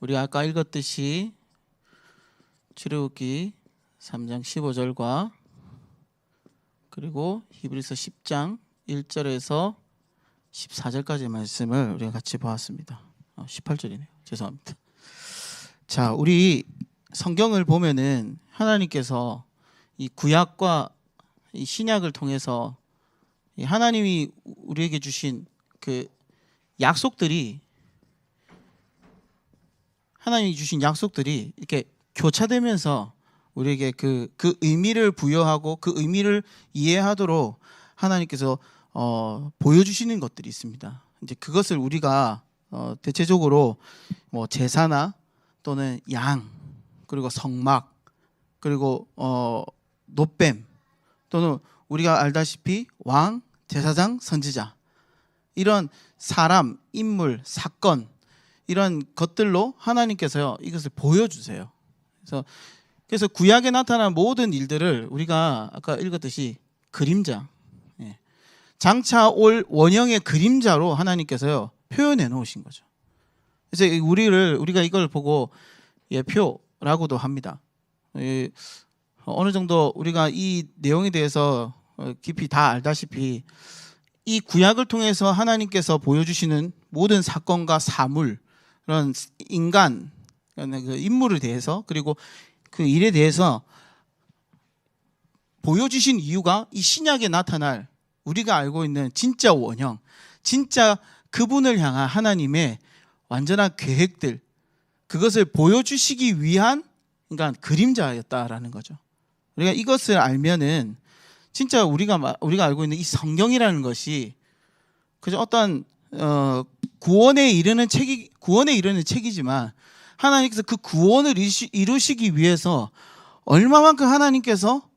우리가 아까 읽었듯이 출애굽기 3장 15절과 그리고 히브리서 10장 1절에서 14절까지의 말씀을 우리가 같이 보았습니다. 18절이네요. 죄송합니다. 자, 우리 성경을 보면은 하나님께서 이 구약과 이 신약을 통해서 이 하나님이 우리에게 주신 그 약속들이 하나님이 주신 약속들이 이렇게 교차되면서 우리에게 그 의미를 부여하고 그 의미를 이해하도록 하나님께서 보여주시는 것들이 있습니다. 이제 그것을 우리가 대체적으로 뭐 제사나 또는 양 그리고 성막 그리고 노뱀 또는 우리가 알다시피 왕, 제사장, 선지자 이런 사람, 인물, 사건 이런 것들로 하나님께서요 이것을 보여주세요. 그래서 구약에 나타난 모든 일들을 우리가 아까 읽었듯이 그림자, 장차 올 원형의 그림자로 하나님께서요 표현해 놓으신 거죠. 그래서 우리가 이걸 보고 예표라고도 합니다. 어느 정도 우리가 이 내용에 대해서 깊이 다 알다시피 이 구약을 통해서 하나님께서 보여주시는 모든 사건과 사물 그런 인간 그 인물에 대해서 그리고 그 일에 대해서 보여주신 이유가 이 신약에 나타날 우리가 알고 있는 진짜 원형, 진짜 그분을 향한 하나님의 완전한 계획들 그것을 보여주시기 위한 그러니까 그림자였다라는 거죠. 우리가 이것을 알면은 진짜 우리가 알고 있는 이 성경이라는 것이 그저 어떤 구원에 이르는 책이지만 하나님께서 그 구원을 이루시기 위해서 얼마만큼 하나님께서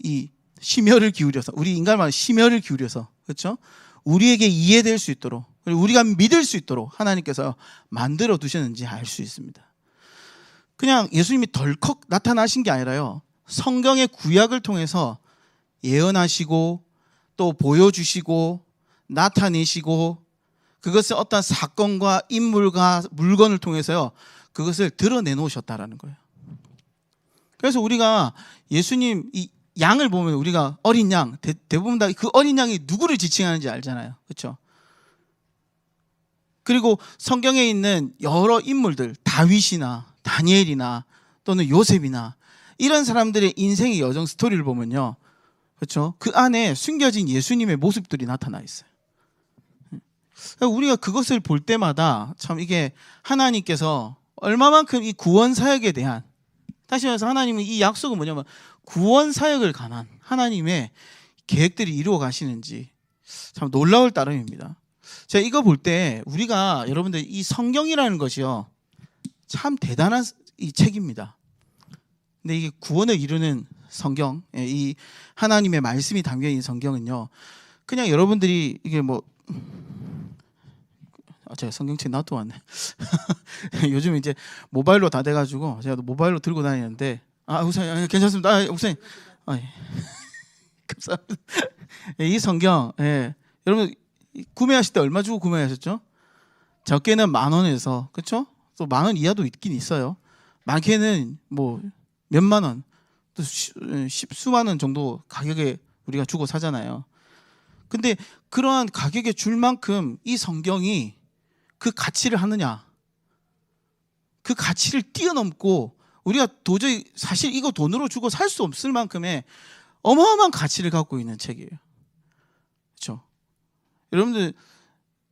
이 심혈을 기울여서 우리 인간 말 심혈을 기울여서 그렇죠? 우리에게 이해될 수 있도록 그리고 우리가 믿을 수 있도록 하나님께서 만들어 두셨는지 알 수 있습니다. 그냥 예수님이 덜컥 나타나신 게 아니라요. 성경의 구약을 통해서 예언하시고 또 보여주시고 나타내시고 그것을 어떤 사건과 인물과 물건을 통해서요 그것을 드러내 놓으셨다라는 거예요. 그래서 우리가 예수님 이 양을 보면 우리가 어린 양 대부분 다 그 어린 양이 누구를 지칭하는지 알잖아요. 그렇죠? 그리고 성경에 있는 여러 인물들 다윗이나 다니엘이나 또는 요셉이나 이런 사람들의 인생의 여정 스토리를 보면요. 그렇죠? 그 안에 숨겨진 예수님의 모습들이 나타나 있어요. 우리가 그것을 볼 때마다 참 이게 하나님께서 얼마만큼 이 구원 사역에 대한 다시 말해서 하나님은 이 약속은 뭐냐면 구원 사역을 관한 하나님의 계획들이 이루어 가시는지 참 놀라울 따름입니다. 제가 이거 볼 때 우리가 여러분들 이 성경이라는 것이요 참 대단한 이 책입니다. 근데 이게 구원을 이루는 성경, 이 하나님의 말씀이 담겨 있는 성경은요 그냥 여러분들이 이게 뭐 제가 성경책 놔둬왔네. 요즘 이제 모바일로 다 돼가지고 제가 모바일로 들고 다니는데 우선 괜찮습니다. 우선 감사합니다. 이 성경 여러분 구매하실 때 얼마 주고 구매하셨죠? 적게는 10,000원에서 그렇죠? 또 10,000원 이하도 있긴 있어요. 많게는 뭐 몇만 원, 또 십수만 원 정도 가격에 우리가 주고 사잖아요. 근데 그러한 가격에 줄 만큼 이 성경이 그 가치를 하느냐? 그 가치를 뛰어넘고 우리가 도저히 사실 이거 돈으로 주고 살 수 없을 만큼의 어마어마한 가치를 갖고 있는 책이에요. 그렇죠? 여러분들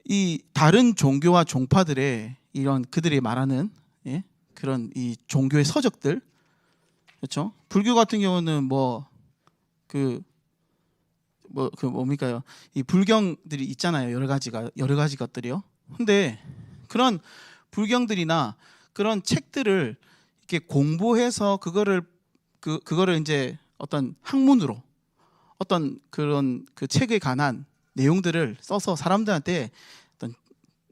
이 다른 종교와 종파들의 이런 그들이 말하는 그런 이 종교의 서적들 그렇죠? 불교 같은 경우는 뭡니까요? 이 불경들이 있잖아요. 여러 가지 것들이요. 근데 그런 불경들이나 그런 책들을 이렇게 공부해서 그거를 이제 어떤 학문으로 어떤 그런 그 책에 관한 내용들을 써서 사람들한테 어떤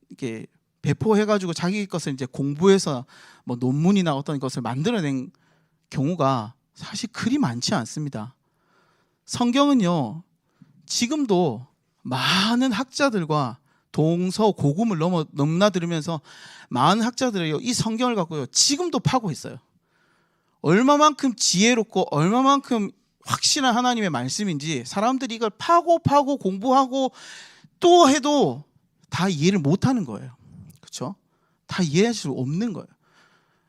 이렇게 배포해가지고 자기 것을 이제 공부해서 뭐 논문이나 어떤 것을 만들어낸 경우가 사실 그리 많지 않습니다. 성경은요 지금도 많은 학자들과 동서고금을 넘나들으면서 많은 학자들이요 이 성경을 갖고요 지금도 파고 있어요. 얼마만큼 지혜롭고 얼마만큼 확실한 하나님의 말씀인지 사람들이 이걸 파고 공부하고 또 해도 다 이해를 못하는 거예요. 그렇죠? 다 이해할 수 없는 거예요.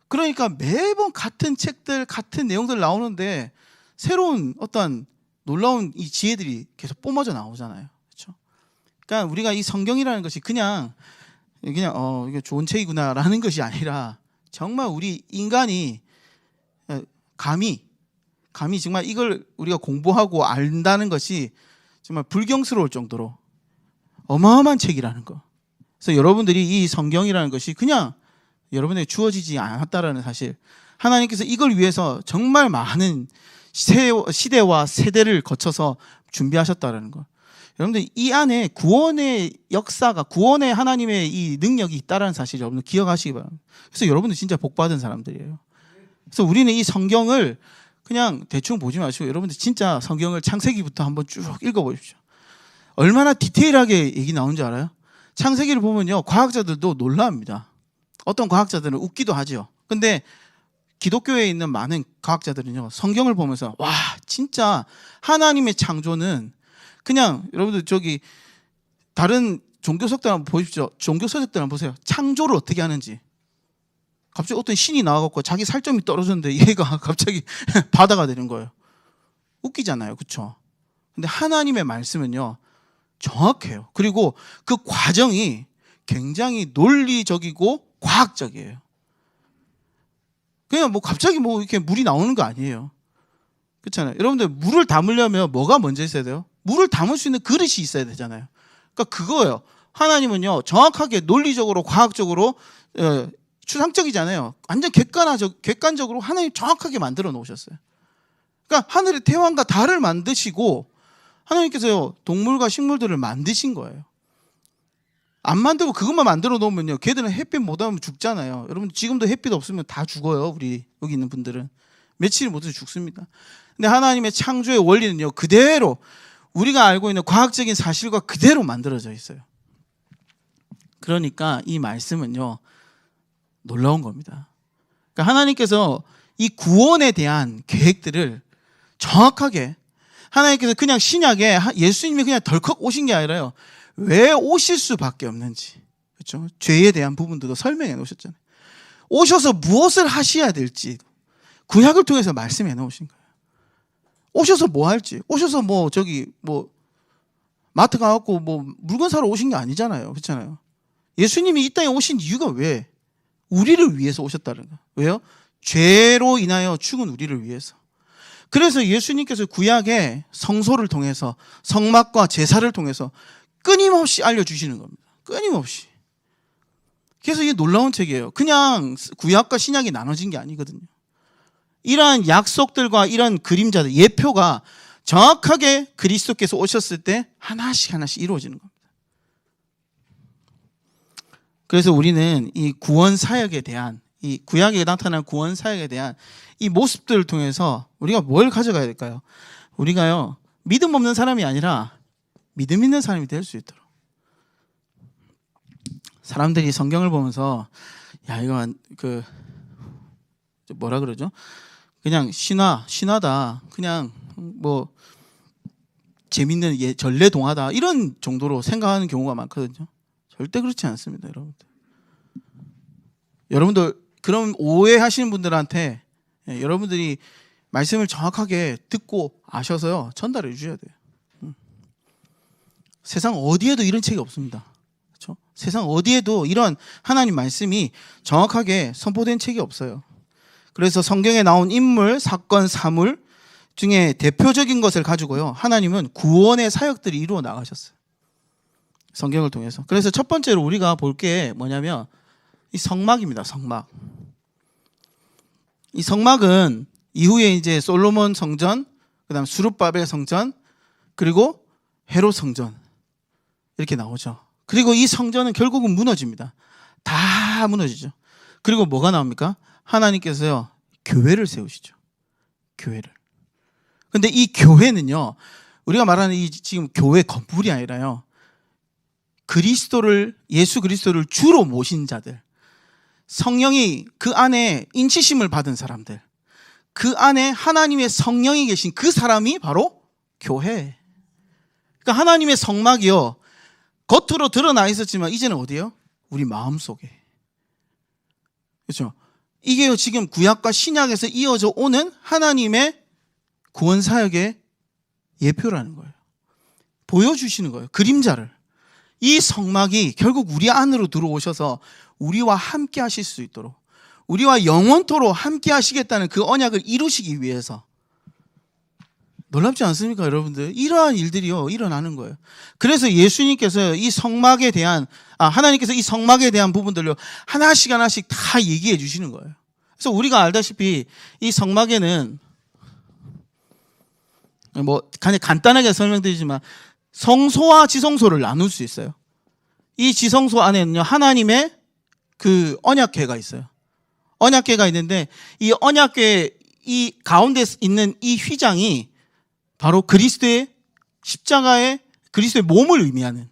그러니까 매번 같은 책들 같은 내용들 나오는데 새로운 어떤 놀라운 이 지혜들이 계속 뿜어져 나오잖아요. 그렇죠? 그러니까 우리가 이 성경이라는 것이 그냥 이게 좋은 책이구나라는 것이 아니라 정말 우리 인간이 감히 정말 이걸 우리가 공부하고 안다는 것이 정말 불경스러울 정도로 어마어마한 책이라는 거. 그래서 여러분들이 이 성경이라는 것이 그냥 여러분에게 주어지지 않았다라는 사실, 하나님께서 이걸 위해서 정말 많은 시대와 세대를 거쳐서 준비하셨다라는 거. 여러분들 이 안에 구원의 역사가, 구원의 하나님의 이 능력이 있다라는 사실 여러분들 기억하시기 바랍니다. 그래서 여러분들 진짜 복받은 사람들이에요. 그래서 우리는 이 성경을 그냥 대충 보지 마시고 여러분들 진짜 성경을 창세기부터 한번 쭉 읽어보십시오. 얼마나 디테일하게 얘기 나오는지 알아요? 창세기를 보면요 과학자들도 놀랍니다. 어떤 과학자들은 웃기도 하죠. 근데 기독교에 있는 많은 과학자들은요 성경을 보면서 와 진짜 하나님의 창조는 그냥 여러분들 저기 다른 종교석들 한번 보십시오. 종교서적들 한번 보세요. 창조를 어떻게 하는지. 갑자기 어떤 신이 나와갖고 자기 살점이 떨어졌는데 얘가 갑자기 바다가 되는 거예요. 웃기잖아요. 그렇죠? 근데 하나님의 말씀은요 정확해요. 그리고 그 과정이 굉장히 논리적이고 과학적이에요. 그냥 뭐 갑자기 뭐 이렇게 물이 나오는 거 아니에요. 그렇잖아요. 여러분들 물을 담으려면 뭐가 먼저 있어야 돼요? 물을 담을 수 있는 그릇이 있어야 되잖아요. 그러니까 그거예요. 하나님은요 정확하게 논리적으로 과학적으로 추상적이잖아요. 완전 객관적으로 하나님 정확하게 만들어 놓으셨어요. 그러니까 하늘의 태양과 달을 만드시고 하나님께서요 동물과 식물들을 만드신 거예요. 안 만들고 그것만 만들어 놓으면요 걔들은 햇빛 못 하면 죽잖아요. 여러분 지금도 햇빛 없으면 다 죽어요. 우리 여기 있는 분들은 며칠 못해서 죽습니다. 근데 하나님의 창조의 원리는요 그대로 우리가 알고 있는 과학적인 사실과 그대로 만들어져 있어요. 그러니까 이 말씀은요 놀라운 겁니다. 그러니까 하나님께서 이 구원에 대한 계획들을 정확하게 하나님께서 그냥 신약에 예수님이 그냥 덜컥 오신 게 아니라요 왜 오실 수밖에 없는지, 그렇죠? 죄에 대한 부분들도 설명해 놓으셨잖아요. 오셔서 무엇을 하셔야 될지 구약을 통해서 말씀해 놓으신 거예요. 오셔서 뭐 할지, 오셔서 뭐 마트 가갖고 뭐 물건 사러 오신 게 아니잖아요, 그렇잖아요. 예수님이 이 땅에 오신 이유가 왜? 우리를 위해서 오셨다는 거예요. 왜요? 죄로 인하여 죽은 우리를 위해서. 그래서 예수님께서 구약의 성소를 통해서 성막과 제사를 통해서 끊임없이 알려주시는 겁니다. 끊임없이. 그래서 이게 놀라운 책이에요. 그냥 구약과 신약이 나눠진 게 아니거든요. 이러한 약속들과 이런 그림자들, 예표가 정확하게 그리스도께서 오셨을 때 하나씩 이루어지는 겁니다. 그래서 우리는 이 구원 사역에 대한, 이 구약에 나타난 구원 사역에 대한 이 모습들을 통해서 우리가 뭘 가져가야 될까요? 우리가요 믿음 없는 사람이 아니라 믿음 있는 사람이 될 수 있도록. 사람들이 성경을 보면서 야 이거 뭐라 그러죠? 그냥 신화다. 그냥 뭐 재밌는 전래 동화다. 이런 정도로 생각하는 경우가 많거든요. 절대 그렇지 않습니다, 여러분들. 여러분들 그런 오해하시는 분들한테 여러분들이 말씀을 정확하게 듣고 아셔서요 전달해 주셔야 돼요. 세상 어디에도 이런 책이 없습니다. 그렇죠? 세상 어디에도 이런 하나님 말씀이 정확하게 선포된 책이 없어요. 그래서 성경에 나온 인물, 사건, 사물 중에 대표적인 것을 가지고요 하나님은 구원의 사역들이 이루어 나가셨어요. 성경을 통해서. 그래서 첫 번째로 우리가 볼 게 뭐냐면 이 성막입니다. 성막. 이 성막은 이후에 이제 솔로몬 성전, 그다음 수룹바벨 성전, 그리고 헤롯 성전 이렇게 나오죠. 그리고 이 성전은 결국은 무너집니다. 다 무너지죠. 그리고 뭐가 나옵니까? 하나님께서요 교회를 세우시죠. 교회를. 근데 이 교회는요 우리가 말하는 이 지금 교회 건물이 아니라요 예수 그리스도를 주로 모신 자들, 성령이 그 안에 인치심을 받은 사람들, 그 안에 하나님의 성령이 계신 그 사람이 바로 교회. 그러니까 하나님의 성막이요, 겉으로 드러나 있었지만 이제는 어디에요? 우리 마음속에. 그렇죠? 이게요, 지금 구약과 신약에서 이어져 오는 하나님의 구원 사역의 예표라는 거예요. 보여주시는 거예요. 그림자를. 이 성막이 결국 우리 안으로 들어오셔서 우리와 함께 하실 수 있도록, 우리와 영원토록 함께 하시겠다는 그 언약을 이루시기 위해서. 놀랍지 않습니까, 여러분들? 이러한 일들이요, 일어나는 거예요. 그래서 예수님께서 이 성막에 대한, 하나님께서 이 성막에 대한 부분들을 하나씩 다 얘기해 주시는 거예요. 그래서 우리가 알다시피 이 성막에는 간단하게 설명드리지만 성소와 지성소를 나눌 수 있어요. 이 지성소 안에는요, 하나님의 그 언약궤가 있어요. 언약궤가 있는데 이 언약궤 이 가운데 있는 이 휘장이 바로 그리스도의 십자가의 그리스도의 몸을 의미하는.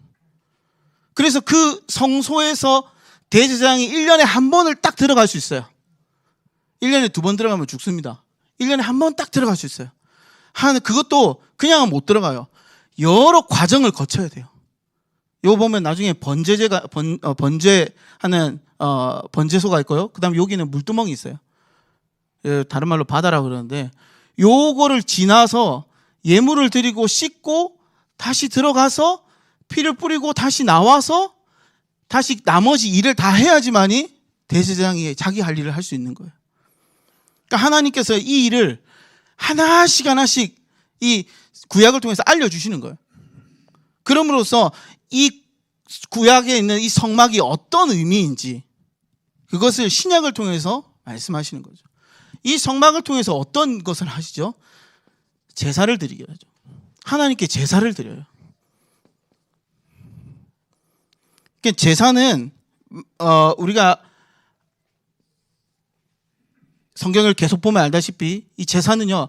그래서 그 성소에서 대제사장이 1년에 한 번을 딱 들어갈 수 있어요. 1년에 2번 들어가면 죽습니다. 1년에 한 번 딱 들어갈 수 있어요. 그것도 그냥 못 들어가요. 여러 과정을 거쳐야 돼요. 요거 보면 나중에 번제하는 번제소가 있고요. 그다음 여기는 물두멍이 있어요. 다른 말로 바다라고 그러는데, 요거를 지나서 예물을 드리고 씻고 다시 들어가서 피를 뿌리고 다시 나와서 다시 나머지 일을 다 해야지만이 대제사장이 자기 할 일을 할 수 있는 거예요. 그러니까 하나님께서 이 일을 하나씩 이 구약을 통해서 알려주시는 거예요. 그럼으로써 이 구약에 있는 이 성막이 어떤 의미인지 그것을 신약을 통해서 말씀하시는 거죠. 이 성막을 통해서 어떤 것을 하시죠? 제사를 드리게 하죠. 하나님께 제사를 드려요. 그러니까 제사는 우리가 성경을 계속 보면 알다시피 이 제사는요,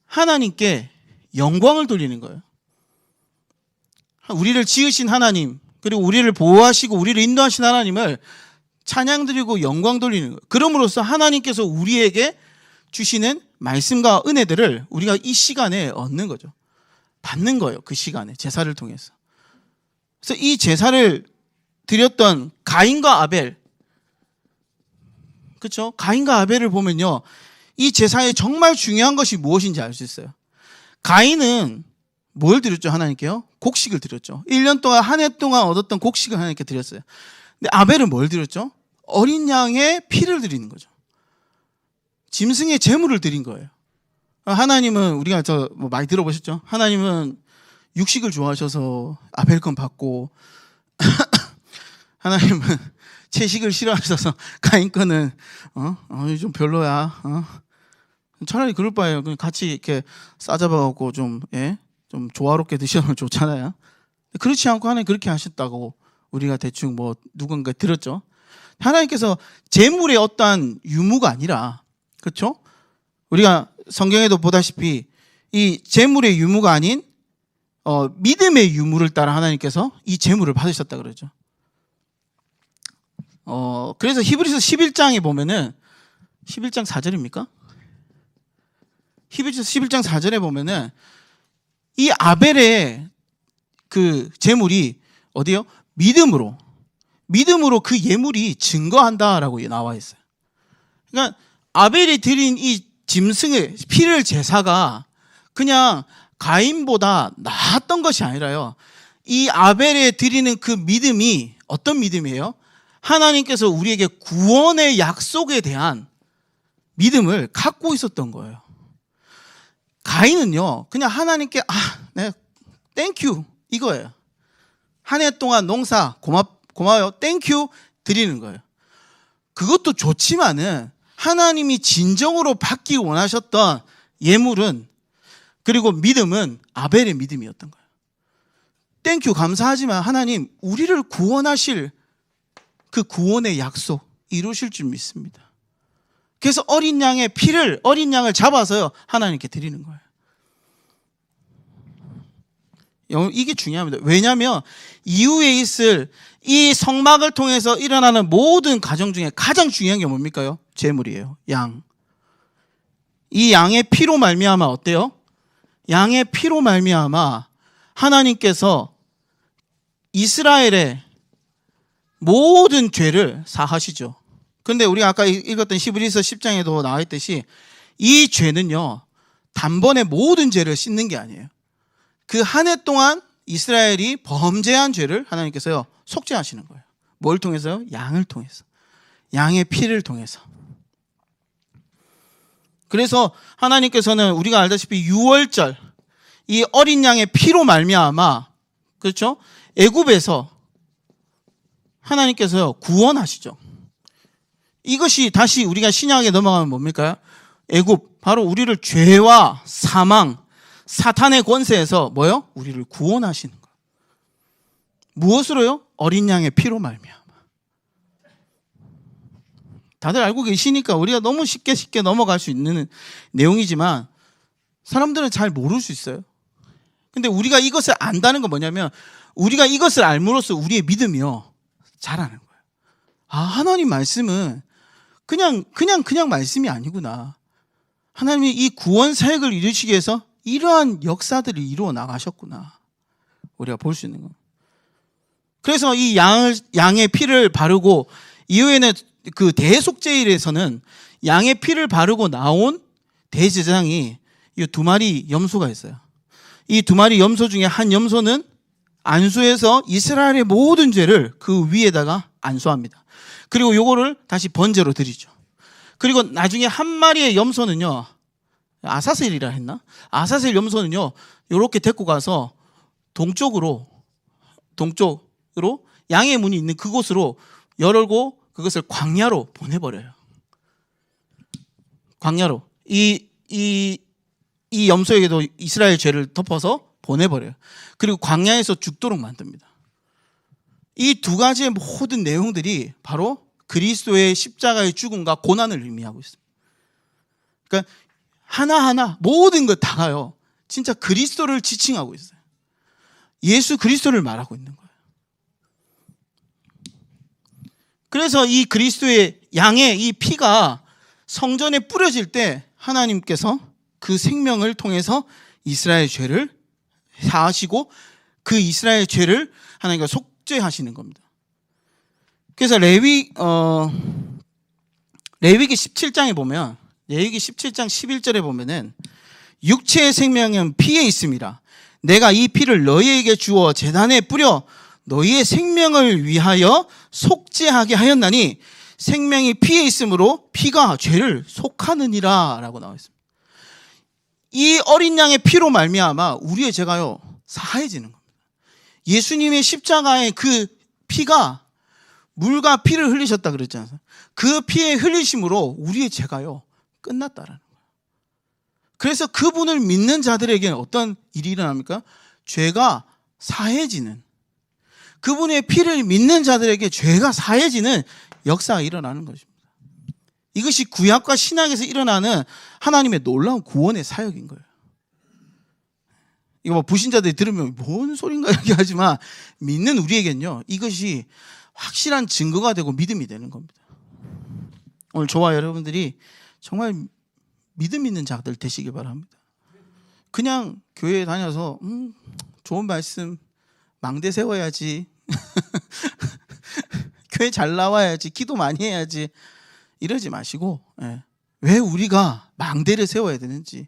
하나님께 영광을 돌리는 거예요. 우리를 지으신 하나님, 그리고 우리를 보호하시고 우리를 인도하신 하나님을 찬양드리고 영광 돌리는 거예요. 그럼으로써 하나님께서 우리에게 주시는 말씀과 은혜들을 우리가 이 시간에 얻는 거죠. 받는 거예요. 그 시간에 제사를 통해서. 그래서 이 제사를 드렸던 가인과 아벨, 그렇죠? 가인과 아벨을 보면요, 이 제사에 정말 중요한 것이 무엇인지 알 수 있어요. 가인은 뭘 드렸죠? 하나님께요? 곡식을 드렸죠. 1년 동안, 한 해 동안 얻었던 곡식을 하나님께 드렸어요. 근데 아벨은 뭘 드렸죠? 어린 양의 피를 드리는 거죠. 짐승의 제물을 드린 거예요. 하나님은, 우리가 많이 들어보셨죠? 하나님은 육식을 좋아하셔서 아벨 건 받고, 하나님은 채식을 싫어하셔서 가인 거는 좀 별로야. 차라리 그럴 바에요. 그냥 같이 이렇게 싸잡아갖고 좀 조화롭게 드시면 좋잖아요. 그렇지 않고 하나님 그렇게 하셨다고 우리가 대충 누군가 들었죠. 하나님께서 제물의 어떠한 유무가 아니라, 그렇죠? 우리가 성경에도 보다시피 이 제물의 유무가 아닌 믿음의 유무를 따라 하나님께서 이 제물을 받으셨다 그러죠. 그래서 히브리서 11장에 보면은 11장 4절입니까? 히브리서 11장 4절에 보면은 이 아벨의 그 제물이 어디요? 믿음으로 그 예물이 증거한다라고 나와 있어요. 그러니까 아벨이 드린 이 짐승의 피를 제사가 그냥 가인보다 나았던 것이 아니라요, 이 아벨에 드리는 그 믿음이 어떤 믿음이에요? 하나님께서 우리에게 구원의 약속에 대한 믿음을 갖고 있었던 거예요. 가인은요, 그냥 하나님께 네, 땡큐 이거예요. 한 해 동안 농사 고마워요, 땡큐 드리는 거예요. 그것도 좋지만은 하나님이 진정으로 받기 원하셨던 예물은, 그리고 믿음은 아벨의 믿음이었던 거예요. 땡큐 감사하지만 하나님 우리를 구원하실 그 구원의 약속 이루실 줄 믿습니다. 그래서 어린 양을 잡아서요 하나님께 드리는 거예요. 이게 중요합니다. 왜냐하면 이후에 있을 이 성막을 통해서 일어나는 모든 가정 중에 가장 중요한 게 뭡니까요? 제물이에요. 양. 이 양의 피로 말미암아 어때요? 양의 피로 말미암아 하나님께서 이스라엘의 모든 죄를 사하시죠. 그런데 우리가 아까 읽었던 히브리서 10장에도 나와 있듯이 이 죄는요, 단번에 모든 죄를 씻는 게 아니에요. 그 한 해 동안 이스라엘이 범죄한 죄를 하나님께서요, 속죄하시는 거예요. 뭘 통해서요? 양을 통해서. 양의 피를 통해서. 그래서 하나님께서는 우리가 알다시피 유월절, 이 어린 양의 피로 말미암아, 그렇죠? 애굽에서 하나님께서요, 구원하시죠. 이것이 다시 우리가 신약에 넘어가면 뭡니까? 애굽, 바로 우리를 죄와 사망, 사탄의 권세에서 뭐요? 우리를 구원하시는 거예요. 무엇으로요? 어린 양의 피로 말미암아. 다들 알고 계시니까 우리가 너무 쉽게 넘어갈 수 있는 내용이지만 사람들은 잘 모를 수 있어요. 근데 우리가 이것을 안다는 건 뭐냐면 우리가 이것을 알므로써 우리의 믿음이요, 자라는 거예요. 아, 하나님 말씀은 그냥 말씀이 아니구나. 하나님이 이 구원 사역을 이루시기 위해서 이러한 역사들을 이루어 나가셨구나. 우리가 볼 수 있는 거. 그래서 이 양의 피를 바르고 이후에는 그 대속죄일에서는 양의 피를 바르고 나온 대제사장이 이 두 마리 염소가 있어요. 이 두 마리 염소 중에 한 염소는 안수해서 이스라엘의 모든 죄를 그 위에다가 안수합니다. 그리고 요거를 다시 번제로 드리죠. 그리고 나중에 한 마리의 염소는요, 아사셀이라 했나? 아사셀 염소는요, 요렇게 데리고 가서 동쪽으로 양의 문이 있는 그곳으로 열고 그것을 광야로 보내버려요. 광야로. 이 염소에게도 이스라엘 죄를 덮어서 보내버려요. 그리고 광야에서 죽도록 만듭니다. 이 두 가지의 모든 내용들이 바로 그리스도의 십자가의 죽음과 고난을 의미하고 있습니다. 그러니까 하나하나 모든 것 다가요, 진짜 그리스도를 지칭하고 있어요. 예수 그리스도를 말하고 있는 거예요. 그래서 이 그리스도의 양의 이 피가 성전에 뿌려질 때 하나님께서 그 생명을 통해서 이스라엘 죄를 사하시고 그 이스라엘 죄를 하나님께서 속죄하시는 겁니다. 그래서 레위기 17장에 보면, 레위기 17장 11절에 보면은 육체의 생명은 피에 있음이라. 내가 이 피를 너희에게 주어 제단에 뿌려 너희의 생명을 위하여 속죄하게 하였나니 생명이 피에 있으므로 피가 죄를 속하느니라 라고 나와 있습니다. 이 어린 양의 피로 말미암아 우리의 죄가요, 사해지는 겁니다. 예수님의 십자가의 그 피가 물과 피를 흘리셨다 그랬지 않습니까? 그 피의 흘리심으로 우리의 죄가요, 끝났다라는 거예요. 그래서 그분을 믿는 자들에게는 어떤 일이 일어납니까? 죄가 사해지는, 그분의 피를 믿는 자들에게 죄가 사해지는 역사가 일어나는 것입니다. 이것이 구약과 신약에서 일어나는 하나님의 놀라운 구원의 사역인 거예요. 이거 뭐 불신자들이 들으면 뭔 소린가 이렇게 하지만 믿는 우리에겐요, 이것이 확실한 증거가 되고 믿음이 되는 겁니다. 오늘 저와 여러분들이 정말 믿음 있는 자들 되시길 바랍니다. 그냥 교회에 다녀서 좋은 말씀, 망대 세워야지, 교회 잘 나와야지, 기도 많이 해야지 이러지 마시고, 왜 우리가 망대를 세워야 되는지,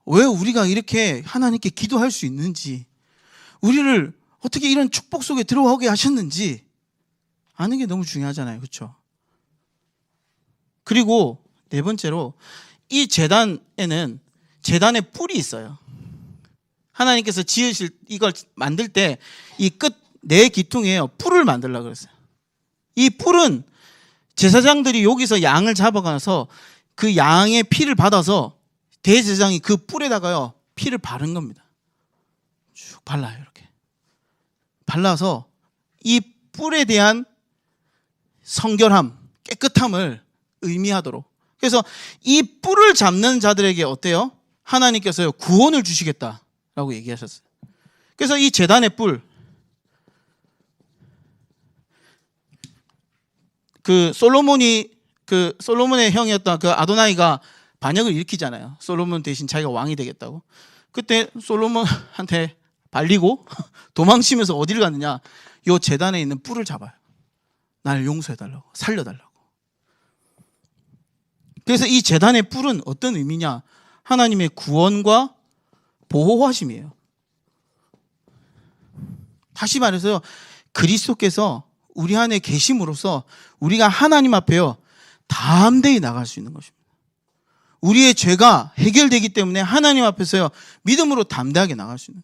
왜 우리가 이렇게 하나님께 기도할 수 있는지, 우리를 어떻게 이런 축복 속에 들어오게 하셨는지 아는 게 너무 중요하잖아요. 그렇죠? 그리고 네 번째로 이 제단에는 제단의 뿔이 있어요. 하나님께서 지으실 이걸 만들 때 이 끝 네 기퉁에 뿔을 만들려고 그랬어요. 이 뿔은 제사장들이 여기서 양을 잡아가서 그 양의 피를 받아서 대제사장이 그 뿔에다가요, 피를 바른 겁니다. 쭉 발라요. 이렇게 발라서 이 뿔에 대한 성결함, 깨끗함을 의미하도록. 그래서 이 뿔을 잡는 자들에게 어때요? 하나님께서요, 구원을 주시겠다라고 얘기하셨어요. 그래서 이 제단의 뿔, 솔로몬의 형이었던 그 아도나이가 반역을 일으키잖아요. 솔로몬 대신 자기가 왕이 되겠다고. 그때 솔로몬한테 발리고 도망치면서 어디를 갔느냐? 요 제단에 있는 뿔을 잡아요. 날 용서해달라고, 살려달라고. 그래서 이 제단의 뿔은 어떤 의미냐? 하나님의 구원과 보호하심이에요. 다시 말해서 그리스도께서 우리 안에 계심으로써 우리가 하나님 앞에요 담대히 나갈 수 있는 것입니다. 우리의 죄가 해결되기 때문에 하나님 앞에서요 믿음으로 담대하게 나갈 수 있는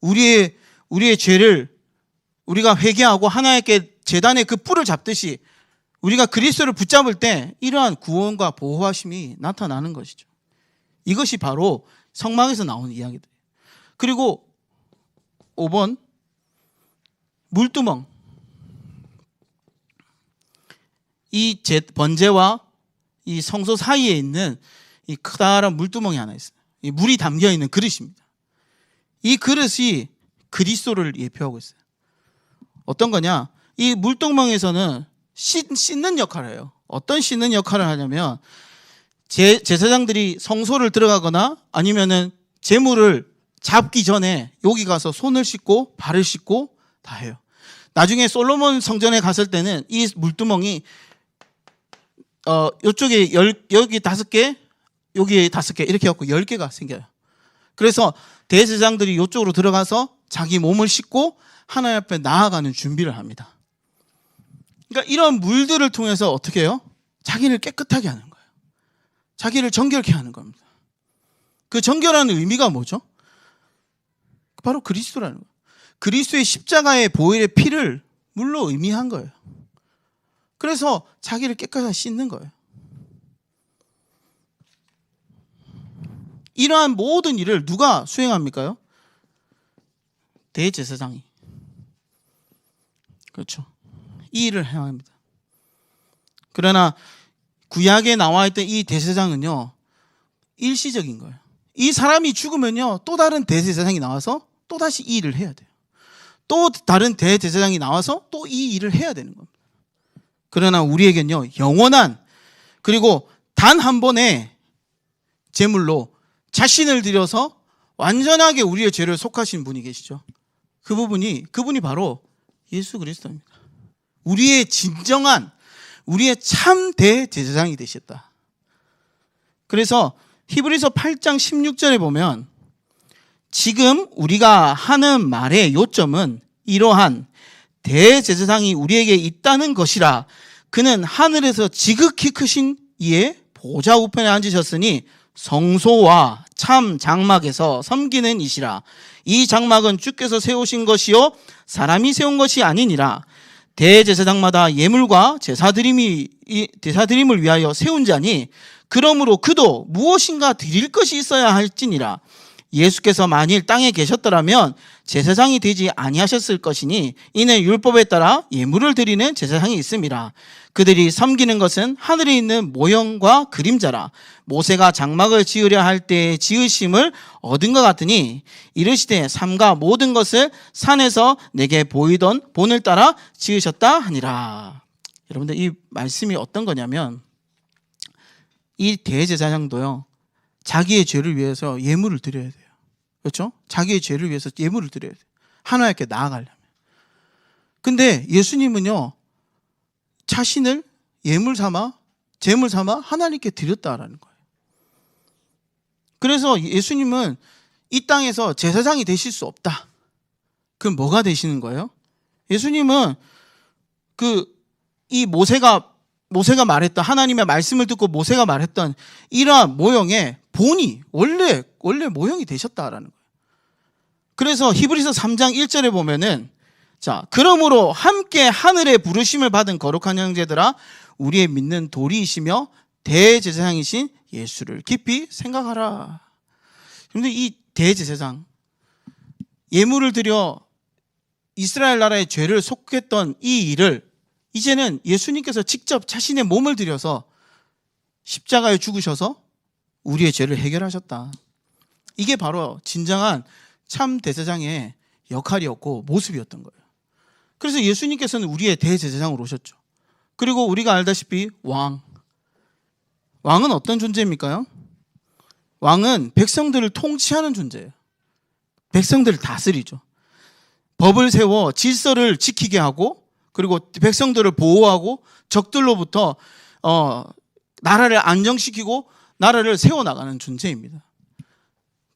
거예요. 우리의 죄를 우리가 회개하고 하나님께 제단의 그 뿔을 잡듯이 우리가 그리스도를 붙잡을 때 이러한 구원과 보호하심이 나타나는 것이죠. 이것이 바로 성막에서 나오는 이야기들. 그리고 5번 물두멍. 이 번제와 이 성소 사이에 있는 이 커다란 물두멍이 하나 있어요. 이 물이 담겨 있는 그릇입니다. 이 그릇이 그리스도를 예표하고 있어요. 어떤 거냐? 이 물두멍에서는 씻는 역할을 해요. 어떤 씻는 역할을 하냐면 제사장들이 성소를 들어가거나 아니면은 제물을 잡기 전에 여기 가서 손을 씻고 발을 씻고 다 해요. 나중에 솔로몬 성전에 갔을 때는 이 물두멍이 이쪽에 여기 5개, 여기 5개 이렇게 해갖고 10개가 생겨요. 그래서 대제사장들이 이쪽으로 들어가서 자기 몸을 씻고 하나님 앞에 나아가는 준비를 합니다. 그러니까 이런 물들을 통해서 어떻게 해요? 자기를 깨끗하게 하는 거예요. 자기를 정결케 하는 겁니다. 그 정결하는 의미가 뭐죠? 바로 그리스도라는 거예요. 그리스도의 십자가의 보혈의 피를 물로 의미한 거예요. 그래서 자기를 깨끗하게 씻는 거예요. 이러한 모든 일을 누가 수행합니까요? 대제사장이. 그렇죠. 이 일을 해야 합니다. 그러나 구약에 나와 있던 이 대제사장은요 일시적인 거예요. 이 사람이 죽으면요 또 다른 대제사장이 나와서 또 다시 이 일을 해야 돼요. 또 다른 대제사장이 나와서 또 이 일을 해야 되는 겁니다. 그러나 우리에겐요 영원한 그리고 단 한 번의 제물로 자신을 들여서 완전하게 우리의 죄를 속하신 분이 계시죠. 그분이 바로 예수 그리스도입니다. 우리의 진정한 우리의 참 대제사장이 되셨다. 그래서 히브리서 8장 16절에 보면 지금 우리가 하는 말의 요점은 이러한 대제사장이 우리에게 있다는 것이라. 그는 하늘에서 지극히 크신 이의 보좌 우편에 앉으셨으니 성소와 참 장막에서 섬기는 이시라. 이 장막은 주께서 세우신 것이요 사람이 세운 것이 아니니라. 대제사장마다 예물과 제사드림을 위하여 세운 자니 그러므로 그도 무엇인가 드릴 것이 있어야 할지니라. 예수께서 만일 땅에 계셨더라면 제사장이 되지 아니하셨을 것이니 이는 율법에 따라 예물을 드리는 제사장이 있음이라. 그들이 섬기는 것은 하늘에 있는 모형과 그림자라. 모세가 장막을 지으려 할 때의 지으심을 얻은 것 같으니 이르시되 삼가 모든 것을 산에서 내게 보이던 본을 따라 지으셨다 하니라. 여러분들 이 말씀이 어떤 거냐면 이 대제사장도요 자기의 죄를 위해서 예물을 드려야 돼요. 그렇죠? 자기의 죄를 위해서 예물을 드려야 돼요. 하나님께 나아가려면. 근데 예수님은요 자신을 예물 삼아 제물 삼아 하나님께 드렸다라는 거예요. 그래서 예수님은 이 땅에서 제사장이 되실 수 없다. 그럼 뭐가 되시는 거예요? 예수님은 이 모세가 말했던 하나님의 말씀을 듣고 모세가 말했던 이러한 모형의 본이 원래 모형이 되셨다라는 거예요. 그래서 히브리서 3장 1절에 보면은 자, 그러므로 함께 하늘의 부르심을 받은 거룩한 형제들아 우리의 믿는 도리이시며 대제사장이신 예수를 깊이 생각하라. 그런데 이 대제사장 예물을 드려 이스라엘 나라의 죄를 속했던 이 일을 이제는 예수님께서 직접 자신의 몸을 들여서 십자가에 죽으셔서 우리의 죄를 해결하셨다. 이게 바로 진정한 참 대제사장의 역할이었고 모습이었던 거예요. 그래서 예수님께서는 우리의 대제사장으로 오셨죠. 그리고 우리가 알다시피 왕은 어떤 존재입니까? 왕은 백성들을 통치하는 존재예요. 백성들을 다스리죠. 법을 세워 질서를 지키게 하고, 그리고 백성들을 보호하고 적들로부터 나라를 안정시키고 나라를 세워나가는 존재입니다.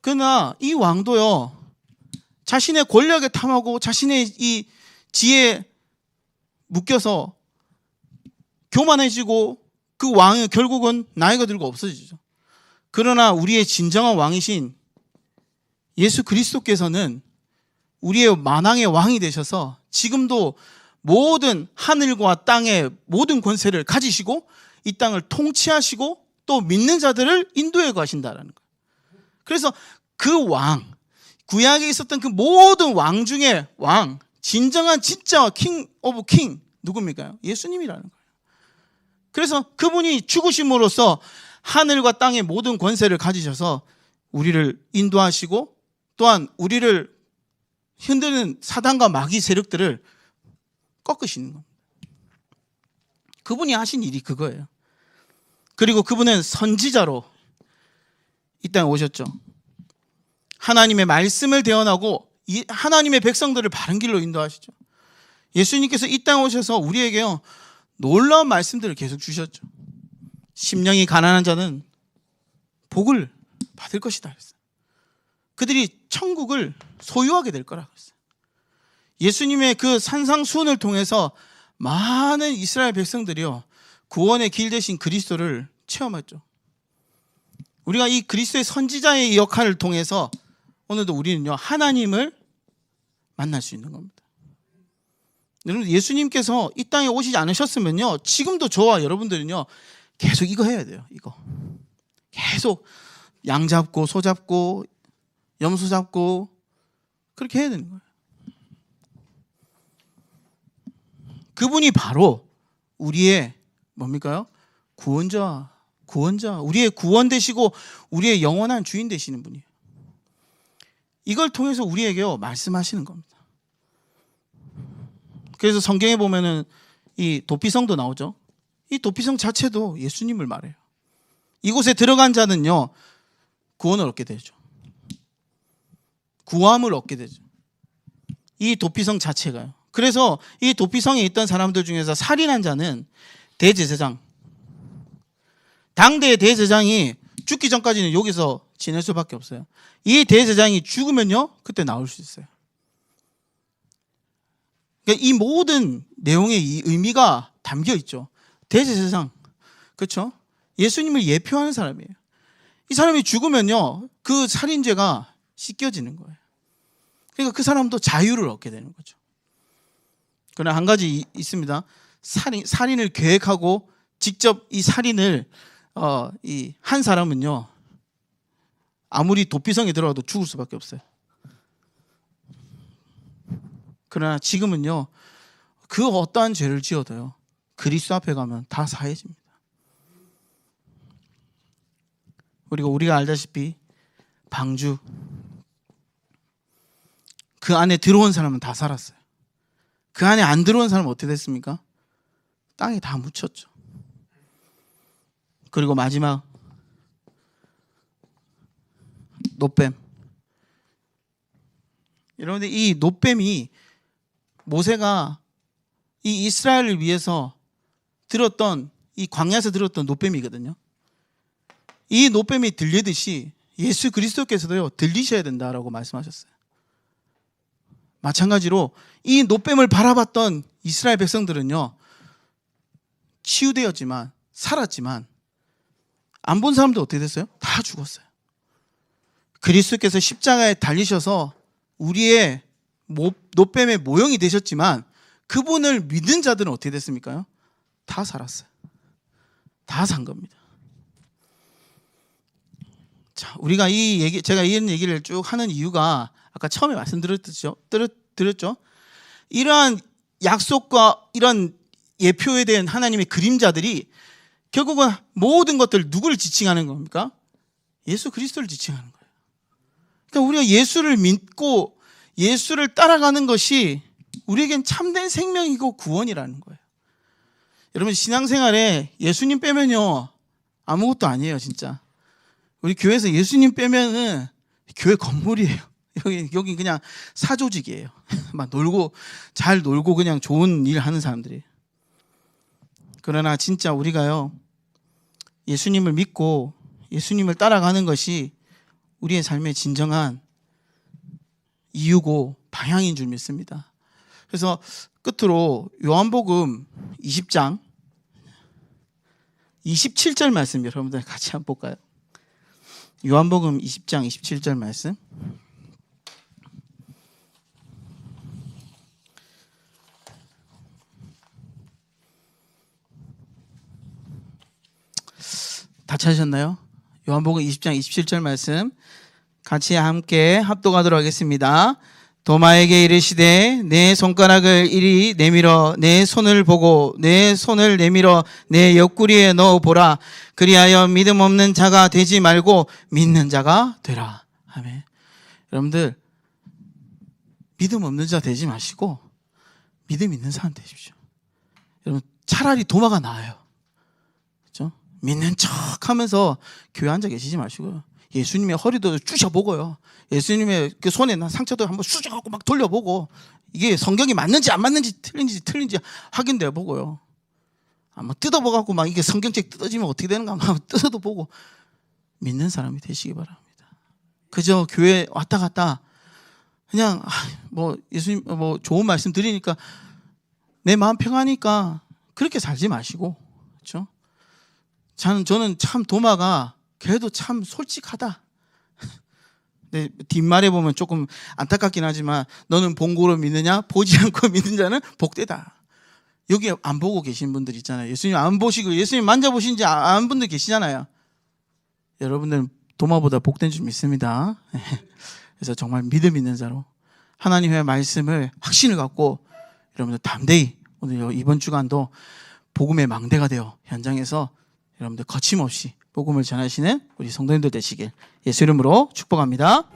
그러나 이 왕도요, 자신의 권력에 탐하고 자신의 이 지혜에 묶여서 교만해지고, 그 왕이 결국은 나이가 들고 없어지죠. 그러나 우리의 진정한 왕이신 예수 그리스도께서는 우리의 만왕의 왕이 되셔서 지금도 모든 하늘과 땅의 모든 권세를 가지시고 이 땅을 통치하시고 또 믿는 자들을 인도해 가신다라는 거예요. 그래서 그 왕, 구약에 있었던 그 모든 왕 중에 왕, 진정한 진짜 킹 오브 킹 누굽니까? 예수님이라는 거예요. 그래서 그분이 죽으심으로써 하늘과 땅의 모든 권세를 가지셔서 우리를 인도하시고 또한 우리를 흔드는 사단과 마귀 세력들을 꺾으시는 겁니다. 그분이 하신 일이 그거예요. 그리고 그분은 선지자로 이 땅에 오셨죠. 하나님의 말씀을 대언하고 하나님의 백성들을 바른 길로 인도하시죠. 예수님께서 이 땅에 오셔서 우리에게요, 놀라운 말씀들을 계속 주셨죠. 심령이 가난한 자는 복을 받을 것이다 그랬어요. 그들이 천국을 소유하게 될 거라고 했어요. 예수님의 그 산상수훈을 통해서 많은 이스라엘 백성들이요, 구원의 길 대신 그리스도를 체험했죠. 우리가 이 그리스도의 선지자의 역할을 통해서 오늘도 우리는요, 하나님을 만날 수 있는 겁니다. 여러분, 예수님께서 이 땅에 오시지 않으셨으면요, 지금도 저와 여러분들은요, 계속 이거 해야 돼요. 이거 계속 양 잡고 소 잡고 염소 잡고 그렇게 해야 되는 거예요. 그분이 바로 우리의 뭡니까요? 구원자, 우리의 구원 되시고 우리의 영원한 주인 되시는 분이에요. 이걸 통해서 우리에게요, 말씀하시는 겁니다. 그래서 성경에 보면은 이 도피성도 나오죠. 이 도피성 자체도 예수님을 말해요. 이곳에 들어간 자는요, 구원을 얻게 되죠. 구함을 얻게 되죠. 이 도피성 자체가요. 그래서 이 도피성에 있던 사람들 중에서 살인한 자는 대제사장, 당대의 대제사장이 죽기 전까지는 여기서 지낼 수밖에 없어요. 이 대제사장이 죽으면요, 그때 나올 수 있어요. 그러니까 이 모든 내용의 이 의미가 담겨 있죠. 대제사장, 그렇죠? 예수님을 예표하는 사람이에요. 이 사람이 죽으면요, 그 살인죄가 씻겨지는 거예요. 그러니까 그 사람도 자유를 얻게 되는 거죠. 그러나 한 가지 있습니다. 살인을 계획하고 직접 이 살인을 한 사람은요, 아무리 도피성에 들어가도 죽을 수밖에 없어요. 그러나 지금은요, 그 어떠한 죄를 지어도요, 그리스도 앞에 가면 다 사해집니다. 그리고 우리가 알다시피 방주, 그 안에 들어온 사람은 다 살았어요. 그 안에 안 들어온 사람은 어떻게 됐습니까? 땅에 다 묻혔죠. 그리고 마지막 놋뱀. 여러분들, 이 놋뱀이 모세가 이 이스라엘을 위해서 들었던, 이 광야에서 들었던 놋뱀이거든요. 이 놋뱀이 들리듯이 예수 그리스도께서도요, 들리셔야 된다라고 말씀하셨어요. 마찬가지로 이 놋뱀을 바라봤던 이스라엘 백성들은요, 치유되었지만, 살았지만 안 본 사람도 어떻게 됐어요? 다 죽었어요. 그리스도께서 십자가에 달리셔서 우리의 놋뱀의 모형이 되셨지만 그분을 믿는 자들은 어떻게 됐습니까? 다 살았어요. 다 산 겁니다. 자, 우리가 제가 이런 얘기를 쭉 하는 이유가 아까 처음에 말씀드렸죠. 이러한 약속과 이런 예표에 대한 하나님의 그림자들이 결국은 모든 것들 누구를 지칭하는 겁니까? 예수 그리스도를 지칭하는 거예요. 그러니까 우리가 예수를 믿고 예수를 따라가는 것이 우리에겐 참된 생명이고 구원이라는 거예요. 여러분, 신앙생활에 예수님 빼면요 아무것도 아니에요. 진짜 우리 교회에서 예수님 빼면은 교회 건물이에요. 여기 그냥 사조직이에요. 막 잘 놀고 그냥 좋은 일 하는 사람들이에요. 그러나 진짜 우리가요 예수님을 믿고 예수님을 따라가는 것이 우리의 삶의 진정한 이유고 방향인 줄 믿습니다. 그래서 끝으로 요한복음 20장 27절 말씀 여러분들 같이 한번 볼까요? 요한복음 20장 27절 말씀. 다 찾으셨나요? 요한복음 20장 27절 말씀 같이 함께 합독하도록 하겠습니다. 도마에게 이르시되 내 손가락을 이리 내밀어 내 손을 보고 내 손을 내밀어 내 옆구리에 넣어 보라. 그리하여 믿음 없는 자가 되지 말고 믿는 자가 되라. 아멘. 여러분들 믿음 없는 자 되지 마시고 믿음 있는 사람 되십시오. 여러분 차라리 도마가 나아요. 그렇죠? 믿는 척하면서 교회 앉아 계시지 마시고요. 예수님의 허리도 쑤셔보고요. 예수님의 그 손에 난 상처도 한번 쑤셔갖고 막 돌려보고 이게 성경이 맞는지 안 맞는지 틀린지 확인돼 보고요. 한번 뜯어보고 막 이게 성경책 뜯어지면 어떻게 되는가 한번 뜯어도 보고 믿는 사람이 되시기 바랍니다. 그저 교회 왔다 갔다 그냥 뭐 예수님 뭐 좋은 말씀 드리니까 내 마음 평하니까 그렇게 살지 마시고 그렇죠? 저는 참 도마가 그래도 참 솔직하다. 네, 뒷말에 보면 조금 안타깝긴 하지만 너는 본고로 믿느냐 보지 않고 믿는 자는 복되다. 여기 안 보고 계신 분들 있잖아요. 예수님 안 보시고 예수님 만져보신지 안 분들 계시잖아요. 여러분들은 도마보다 복된 줄 믿습니다. 그래서 정말 믿음 있는 자로 하나님의 말씀을 확신을 갖고 여러분들 담대히 오늘 이번 주간도 복음의 망대가 되어 현장에서 여러분들 거침없이 복음을 전하시는 우리 성도님들 되시길 예수 이름으로 축복합니다.